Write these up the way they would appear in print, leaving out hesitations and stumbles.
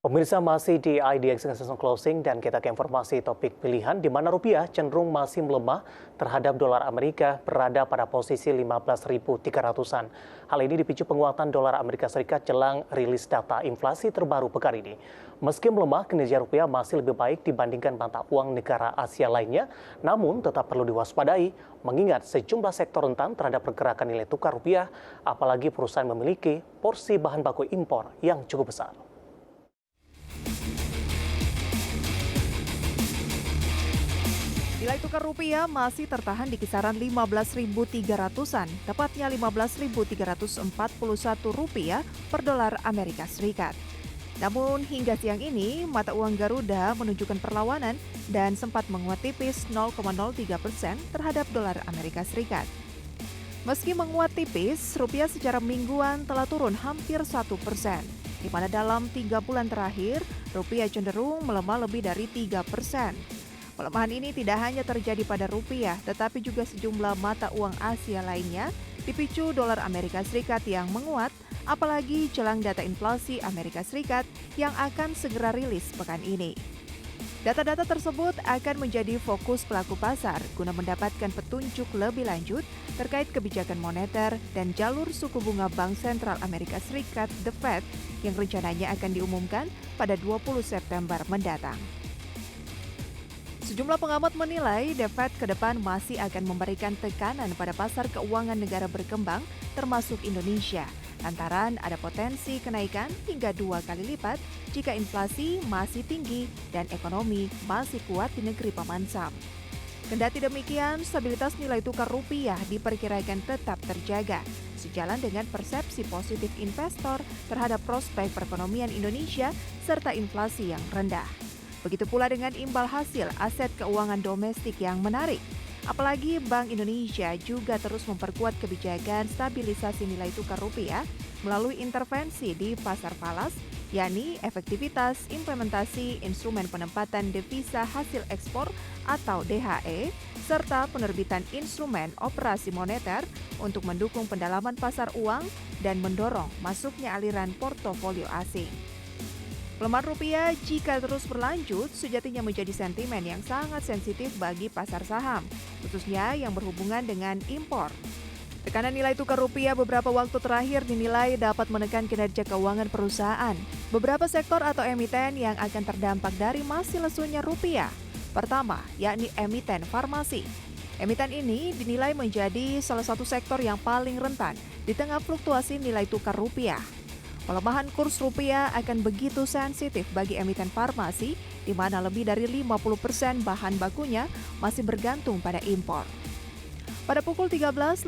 Pemirsa masih di IDX Season Closing dan kita ke informasi topik pilihan di mana rupiah cenderung masih melemah terhadap dolar Amerika berada pada posisi 15.300-an. Hal ini dipicu penguatan dolar Amerika Serikat jelang rilis data inflasi terbaru pekan ini. Meski melemah, kinerja rupiah masih lebih baik dibandingkan mata uang negara Asia lainnya, namun tetap perlu diwaspadai mengingat sejumlah sektor rentan terhadap pergerakan nilai tukar rupiah, apalagi perusahaan memiliki porsi bahan baku impor yang cukup besar. Nilai tukar rupiah masih tertahan di kisaran 15.300-an, tepatnya 15.341 rupiah per dolar Amerika Serikat. Namun hingga siang ini, mata uang Garuda menunjukkan perlawanan dan sempat menguat tipis 0,03% terhadap dolar Amerika Serikat. Meski menguat tipis, rupiah secara mingguan telah turun hampir 1%, di mana dalam 3 bulan terakhir, rupiah cenderung melemah lebih dari 3%. Pelemahan ini tidak hanya terjadi pada rupiah, tetapi juga sejumlah mata uang Asia lainnya dipicu dolar Amerika Serikat yang menguat, apalagi jelang data inflasi Amerika Serikat yang akan segera rilis pekan ini. Data-data tersebut akan menjadi fokus pelaku pasar guna mendapatkan petunjuk lebih lanjut terkait kebijakan moneter dan jalur suku bunga Bank Sentral Amerika Serikat, The Fed, yang rencananya akan diumumkan pada 20 September mendatang. Sejumlah pengamat menilai The Fed ke depan masih akan memberikan tekanan pada pasar keuangan negara berkembang termasuk Indonesia, lantaran ada potensi kenaikan hingga 2 kali lipat jika inflasi masih tinggi dan ekonomi masih kuat di negeri Paman Sam. Kendati demikian, stabilitas nilai tukar rupiah diperkirakan tetap terjaga, sejalan dengan persepsi positif investor terhadap prospek perekonomian Indonesia serta inflasi yang rendah. Begitu pula dengan imbal hasil aset keuangan domestik yang menarik. Apalagi Bank Indonesia juga terus memperkuat kebijakan stabilisasi nilai tukar rupiah melalui intervensi di pasar falas, yakni efektivitas implementasi instrumen penempatan devisa hasil ekspor atau DHE, serta penerbitan instrumen operasi moneter untuk mendukung pendalaman pasar uang dan mendorong masuknya aliran portofolio asing. Pelemahan rupiah jika terus berlanjut sejatinya menjadi sentimen yang sangat sensitif bagi pasar saham, khususnya yang berhubungan dengan impor. Tekanan nilai tukar rupiah beberapa waktu terakhir dinilai dapat menekan kinerja keuangan perusahaan. Beberapa sektor atau emiten yang akan terdampak dari masih lesunya rupiah. Pertama, yakni emiten farmasi. Emiten ini dinilai menjadi salah satu sektor yang paling rentan di tengah fluktuasi nilai tukar rupiah. Pelemahan kurs rupiah akan begitu sensitif bagi emiten farmasi, di mana lebih dari 50% bahan bakunya masih bergantung pada impor. Pada pukul 13.30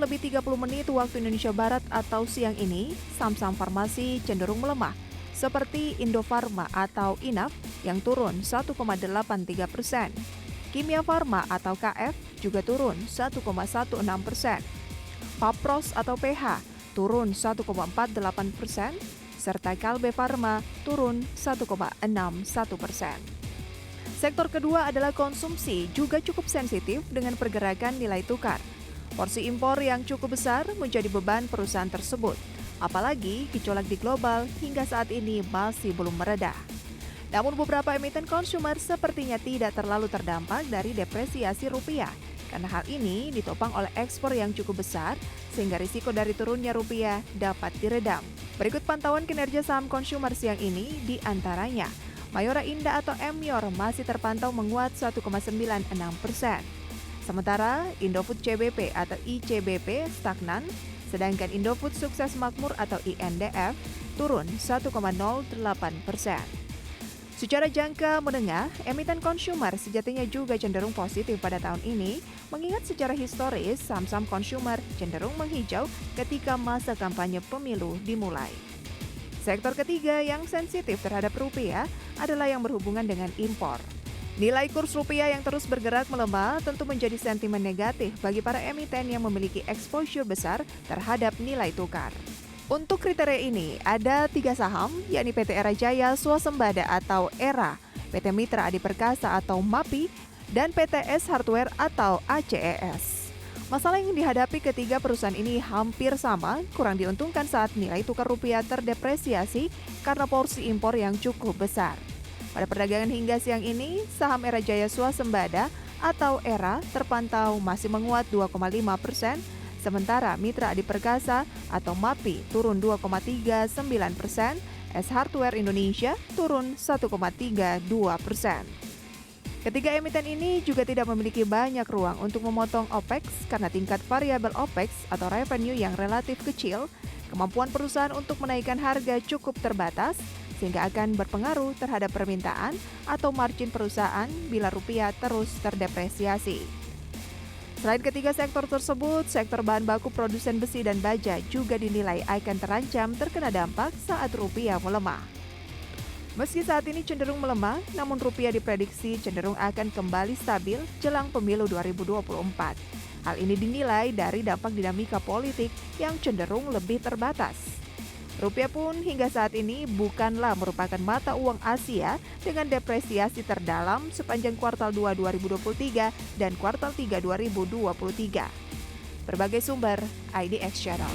waktu Indonesia Barat atau siang ini, saham-saham farmasi cenderung melemah, seperti Indofarma atau INAF yang turun 1,83%. Kimia Farma atau KF juga turun 1,16%. Papros atau PH turun 1,48%. Serta Kalbe Farma turun 1,61%. Sektor kedua adalah konsumsi, juga cukup sensitif dengan pergerakan nilai tukar. Porsi impor yang cukup besar menjadi beban perusahaan tersebut, apalagi gejolak di global hingga saat ini masih belum mereda. Namun beberapa emiten konsumer sepertinya tidak terlalu terdampak dari depresiasi rupiah, karena hal ini ditopang oleh ekspor yang cukup besar, sehingga risiko dari turunnya rupiah dapat diredam. Berikut pantauan kinerja saham konsumer siang ini di antaranya. Mayora Indah atau Emyor masih terpantau menguat 1,96%. Sementara Indofood CBP atau ICBP stagnan, sedangkan Indofood Sukses Makmur atau INDF turun 1,08%. Secara jangka menengah, emiten konsumer sejatinya juga cenderung positif pada tahun ini, mengingat secara historis saham-saham konsumer cenderung menghijau ketika masa kampanye pemilu dimulai. Sektor ketiga yang sensitif terhadap rupiah adalah yang berhubungan dengan impor. Nilai kurs rupiah yang terus bergerak melemah tentu menjadi sentimen negatif bagi para emiten yang memiliki exposure besar terhadap nilai tukar. Untuk kriteria ini, ada 3 saham, yakni PT Era Jaya Swasembada atau ERA, PT Mitra Adi Perkasa atau MAPI, dan PTS Hardware atau ACES. Masalah yang dihadapi ketiga perusahaan ini hampir sama, kurang diuntungkan saat nilai tukar rupiah terdepresiasi karena porsi impor yang cukup besar. Pada perdagangan hingga siang ini, saham Era Jaya Swasembada atau ERA terpantau masih menguat 2,5%, sementara Mitra Adi Perkasa atau MAPI turun 2,39%, S Hardware Indonesia turun 1,32%. Ketiga emiten ini juga tidak memiliki banyak ruang untuk memotong OPEX karena tingkat variabel OPEX atau revenue yang relatif kecil, kemampuan perusahaan untuk menaikkan harga cukup terbatas, sehingga akan berpengaruh terhadap permintaan atau margin perusahaan bila rupiah terus terdepresiasi. Selain ketiga sektor tersebut, sektor bahan baku produsen besi dan baja juga dinilai akan terancam terkena dampak saat rupiah melemah. Meski saat ini cenderung melemah, namun rupiah diprediksi cenderung akan kembali stabil jelang pemilu 2024. Hal ini dinilai dari dampak dinamika politik yang cenderung lebih terbatas. Rupiah pun hingga saat ini bukanlah merupakan mata uang Asia dengan depresiasi terdalam sepanjang kuartal 2 2023 dan kuartal 3 2023. Berbagai sumber, IDX Channel.